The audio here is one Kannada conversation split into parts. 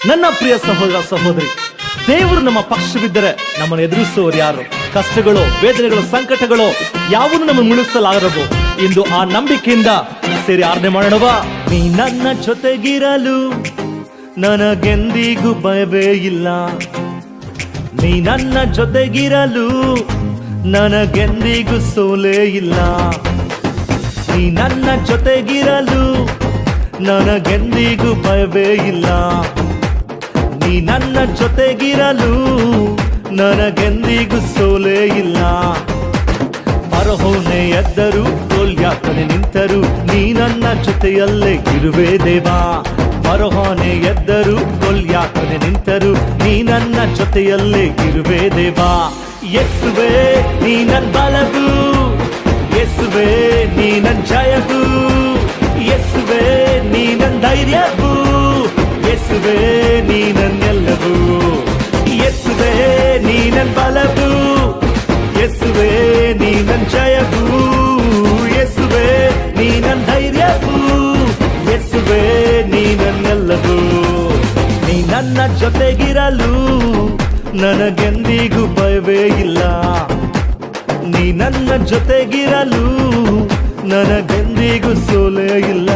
ನನ್ನ ಪ್ರಿಯ ಸಹೋದರ ಸಹೋದರಿ, ದೇವರು ನಮ್ಮ ಪಕ್ಷವಿದ್ದರೆ ನಮ್ಮನ್ನು ಎದುರಿಸುವವರು ಯಾರು? ಕಷ್ಟಗಳು, ವೇದನೆಗಳು, ಸಂಕಟಗಳು ಯಾವುದನ್ನು ನಮ್ಮನ್ನು ಮುಳುಗಿಸಲಾಗದು. ಇಂದು ಆ ನಂಬಿಕೆಯಿಂದ ಸೇರಿ ಆರಾಧನೆ ಮಾಡೋಣವಾ? ನೀ ನನ್ನ ಜೊತೆಗಿರಲು ನನಗೆಂದಿಗೂ ಭಯವೇ ಇಲ್ಲ. ನೀ ನನ್ನ ಜೊತೆಗಿರಲು ನನಗೆಂದಿಗೂ ಸೋಲೇ ಇಲ್ಲ. ನೀ ನನ್ನ ಜೊತೆಗಿರಲು ನನಗೆಂದಿಗೂ ಭಯವೇ ಇಲ್ಲ. ನೀ ನನ್ನ ಜೊತೆಗಿರಲು ನನಗೆಂದಿಗೂ ಸೋಲೇ ಇಲ್ಲ. ಫರೋಹನೇ ಎದ್ದರು, ಗೊಲ್ಯಾತನೇ ನಿಂತರು, ನೀ ನನ್ನ ಜೊತೆಯಲ್ಲೇ ಇರುವೆ ದೇವಾ. ಫರೋಹನೇ ಎದ್ದರು, ಗೊಲ್ಯಾತನೇ ನಿಂತರು, ನೀ ನನ್ನ ಜೊತೆಯಲ್ಲೇ ಇರುವೆ ದೇವಾ. ಯೇಸುವೇ ನೀ ನನ್ನ ಬಲವು, ಯೇಸುವೇ ನೀ ನನ್ನ ಜಯವು, ಯೇಸುವೇ ನೀ ನನ್ನ ಧೈರ್ಯವು, ಯೇಸುವೇ ನೀ ನನ್ನೆಲ್ಲವೂ. ಯೇಸುವೇ ನೀ ನನ್ನ ಬಲವು, ಯೇಸುವೇ ನೀ ನನ್ನ ಜಯವು, ಯೇಸುವೇ ನೀ ನನ್ನ ಧೈರ್ಯವು, ಯೇಸುವೇ ನೀ ನನ್ನೆಲ್ಲವೂ. ನೀ ನನ್ನ ಜೊತೆಗಿರಲು ನನಗೆಂದಿಗೂ ಭಯವೇ ಇಲ್ಲ. ನೀ ನನ್ನ ಜೊತೆಗಿರಲು ನನಗೆಂದಿಗೂ ಸೋಲೇ ಇಲ್ಲ.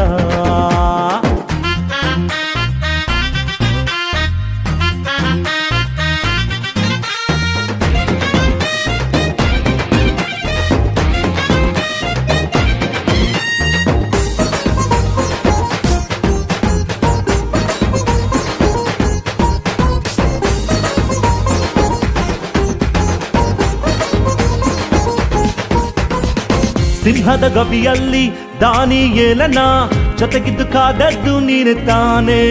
ಸಿಂಹದ ಗವಿಯಲ್ಲಿ ದಾನಿಯೇಲನ ಜೊತೆಗಿದ್ದು ಕಾದದ್ದು ನೀನೆ ತಾನೇ.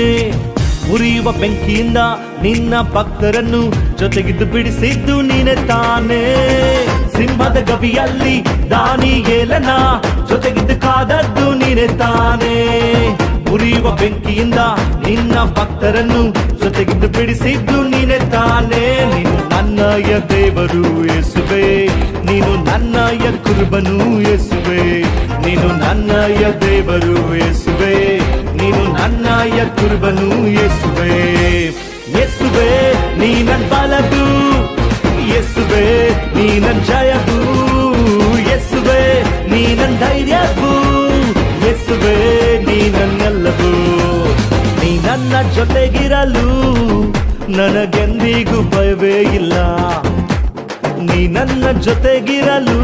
ಉರಿಯುವ ಬೆಂಕಿಯಿಂದ ನಿನ್ನ ಭಕ್ತರನ್ನು ಜೊತೆಗಿದ್ದು ಬಿಡಿಸಿದ್ದು ನೀನೆ ತಾನೇ. ಸಿಂಹದ ಗವಿಯಲ್ಲಿ ದಾನಿಯೇಲನ ಜೊತೆಗಿದ್ದು ಕಾದದ್ದು ನೀನೆ ತಾನೇ. ಉರಿಯುವ ಬೆಂಕಿಯಿಂದ ನಿನ್ನ ಭಕ್ತರನ್ನು ಜೊತೆಗಿದ್ದು ಬಿಡಿಸಿದ್ದು ನೀನೆ ತಾನೇ. ನೀನು ನನ್ನಯ ದೇವರು ಯೇಸುವೇ, ನೀನು ನನ್ನಯ ಕುರುಬನು ಯೇಸುವೇ, ನೀನು ನನ್ನಯ ದೇವರು ಯೇಸುವೇ, ನೀನು ನನ್ನಯ ಕುರುಬನು ಯೇಸುವೇ. ಯೇಸುವೇ ನೀ ನನ್ನ ಬಲವು, ಯೇಸುವೇ ನೀ ನನ್ನ ಜಯವು, ಯೇಸುವೇ ನೀ ನನ್ನ ಧೈರ್ಯವು, ಯೇಸುವೇ ನೀ ನನ್ನೆಲ್ಲವೂ. ನೀ ನನ್ನ ಜೊತೆಗಿರಲು ನನಗೆಂದಿಗೂ ಭಯವೇ ಇಲ್ಲ. ನೀ ನನ್ನ ಜೊತೆಗಿರಲು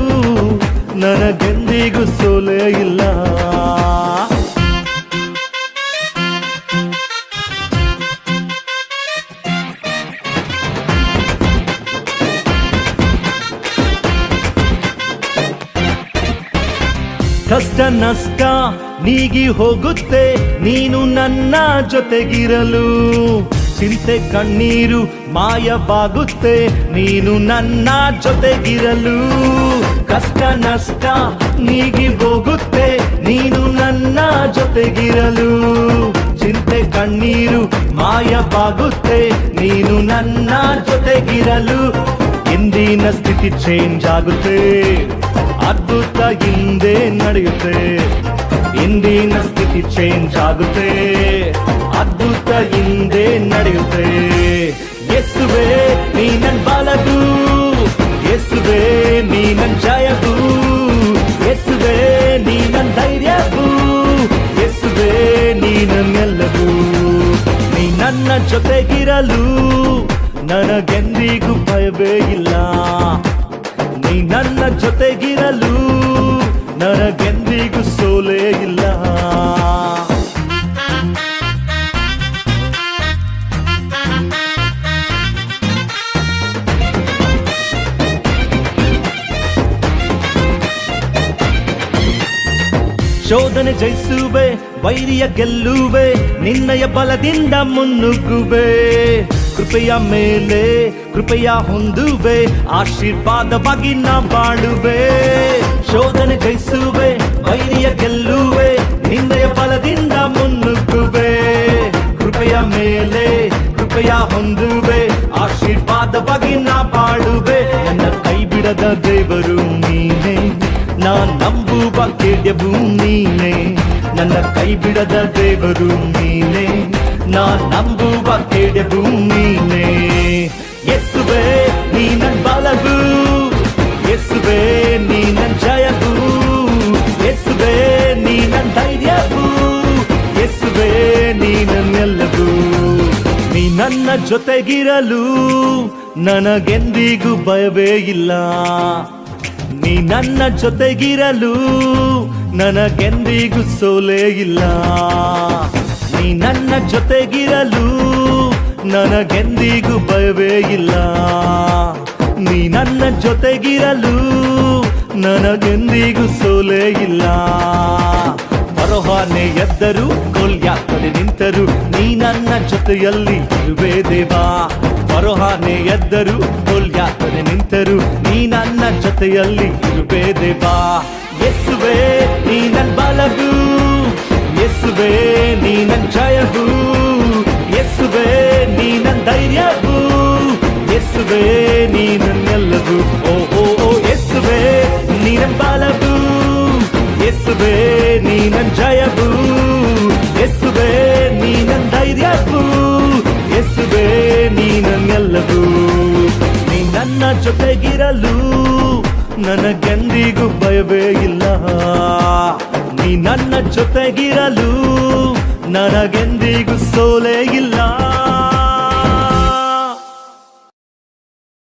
ನನಗೆಂದಿಗೂ ಸೋಲೇ ಇಲ್ಲ. ಕಷ್ಟ ನಷ್ಟ ನೀಗಿ ಹೋಗುತ್ತೆ ನೀನು ನನ್ನ ಜೊತೆಗಿರಲು. ಚಿಂತೆ ಕಣ್ಣೀರು ಮಾಯವಾಗುತ್ತೆ ನೀನು ನನ್ನ ಜೊತೆಗಿರಲು. ಕಷ್ಟ ನಷ್ಟ ನೀಗಿ ಹೋಗುತ್ತೆ ನೀನು ನನ್ನ ಜೊತೆಗಿರಲು. ಚಿಂತೆ ಕಣ್ಣೀರು ಮಾಯವಾಗುತ್ತೆ ನೀನು ನನ್ನ ಜೊತೆಗಿರಲು. ಇಂದಿನ ಸ್ಥಿತಿ ಚೇಂಜ್ ಆಗುತ್ತೆ, ಅದ್ಭುತ ಹಿಂದೆ ನಡೆಯುತ್ತೆ. ಇಂದಿನ ಸ್ಥಿತಿ ಚೇಂಜ್ ಆಗುತ್ತೆ, ಅದ್ಭುತ ಹಿಂದೆ ನಡೆಯುತ್ತೆ. ಯೇಸುವೇ ನೀ ನನ್ನ ಬಲವು, ಯೇಸುವೇ ನೀ ನನ್ನ ಜಯವು, ಯೇಸುವೇ ನೀ ನನ್ನ ಧೈರ್ಯವು, ಯೇಸುವೇ ನೀ ನನ್ನೆಲ್ಲವೂ. ನೀ ನನ್ನ ಜೊತೆಗಿರಲು ನನಗೆಂದಿಗೂ ಭಯವೇ ಇಲ್ಲ. ನೀ ನನ್ನ ಜೊತೆಗಿರಲು ನನಗೆಂದಿಗೂ ಸೋಲೇ ಇಲ್ಲ. ಶೋಧನೆ ಜಯಿಸುವೆ, ವೈರಿಯ ಗೆಲ್ಲುವೆ, ನಿನ್ನಯ ಬಲದಿಂದ ಮುನ್ನುಗ್ಗುವೆ. ಕೃಪೆಯ ಮೇಲೆ ಕೃಪೆಯ ಹೊಂದುವೆ, ಆಶೀರ್ವಾದವಾಗಿ ನಾ ಬಾಳುವೆ. ಶೋಧನೆ ಜಯಿಸುವೆ, ವೈರಿಯ ಗೆಲ್ಲುವೆ, ನಿನ್ನಯ ಬಲದಿಂದ ಮುನ್ನುಗ್ಗುವೆ. ಕೃಪೆಯ ಮೇಲೆ ಕೃಪೆಯ ಹೊಂದುವೆ, ಆಶೀರ್ವಾದವಾಗಿ ನಾ ಬಾಳುವೆ. ನನ್ನ ಕೈ ಬಿಡದ ದೇವರು ನೀನೇ, ನಾ ನಂಬುವ ಕೇಳ್ಯವು ನೀನೇ. ನನ್ನ ಕೈ ಬಿಡದ ದೇವರು ನೀನೇ, ನಾ ನಂಬುವ ಕೆಡೆಬು ನೀನೇ. ಯೇಸುವೇ ನೀ ನನ್ ಬಲವು, ಯೇಸುವೇ ನೀ ನನ್ ಜಯವು, ಯೇಸುವೇ ನೀ ನನ್ ಧೈರ್ಯವು, ಯೇಸುವೇ ನೀ ನನ್ನೆಲ್ಲವೂ. ನೀ ನನ್ನ ಜೊತೆಗಿರಲು ನನಗೆಂದಿಗೂ ಭಯವೇ ಇಲ್ಲ. ನೀ ನನ್ನ ಜೊತೆಗಿರಲು ನನಗೆಂದಿಗೂ ಸೋಲೇ ಇಲ್ಲ. ನೀ ನನ್ನ ಜೊತೆಗಿರಲು ನನಗೆಂದಿಗೂ ಭಯವೇ ಇಲ್ಲ. ನೀ ನನ್ನ ಜೊತೆಗಿರಲು ನನಗೆಂದಿಗೂ ಸೋಲೇ ಇಲ್ಲ. ಫರೋಹನೇ ಎದ್ದರು, ಗೊಲ್ಯಾತನೇ ನಿಂತರು, ನೀ ನನ್ನ ಜೊತೆಯಲ್ಲಿ ಇರುವೆ ದೇವಾ. ಫರೋಹನೇ ಎದ್ದರು, ಗೊಲ್ಯಾತನೇ ನಿಂತರು, ನೀ ನನ್ನ ಜೊತೆಯಲ್ಲಿ ಇರುವೆ ದೇವಾ. ಯೇಸುವೇ ನೀ ನನ್ ಬಲವು, ಯೇಸುವೇ ನೀ ನನ್ ಜಯವು, ಯೇಸುವೇ ನೀ ನನ್ ಧೈರ್ಯವು, ಯೇಸುವೇ ನೀ ನನ್ನೆಲ್ಲವೂ. ಓ ಓ ಓ ಯೇಸುವೇ ನೀ ನನ್ ಬಲವು, ಯೇಸುವೇ ನೀ ನನ್ ಜಯವು, ಯೇಸುವೇ ನೀ ನನ್ ಧೈರ್ಯವು, ಯೇಸುವೇ ನೀ ನನ್ನೆಲ್ಲವೂ. ನೀ ನನ್ನ ಜೊತೆಗಿರಲು ನನಗೆಂದಿಗೂ ಭಯವೇ ಇಲ್ಲ. ನೀ ನನ್ನ ಜೊತೆಗಿರಲು ನನಗೆಂದಿಗೂ ಸೋಲೇ ಇಲ್ಲ.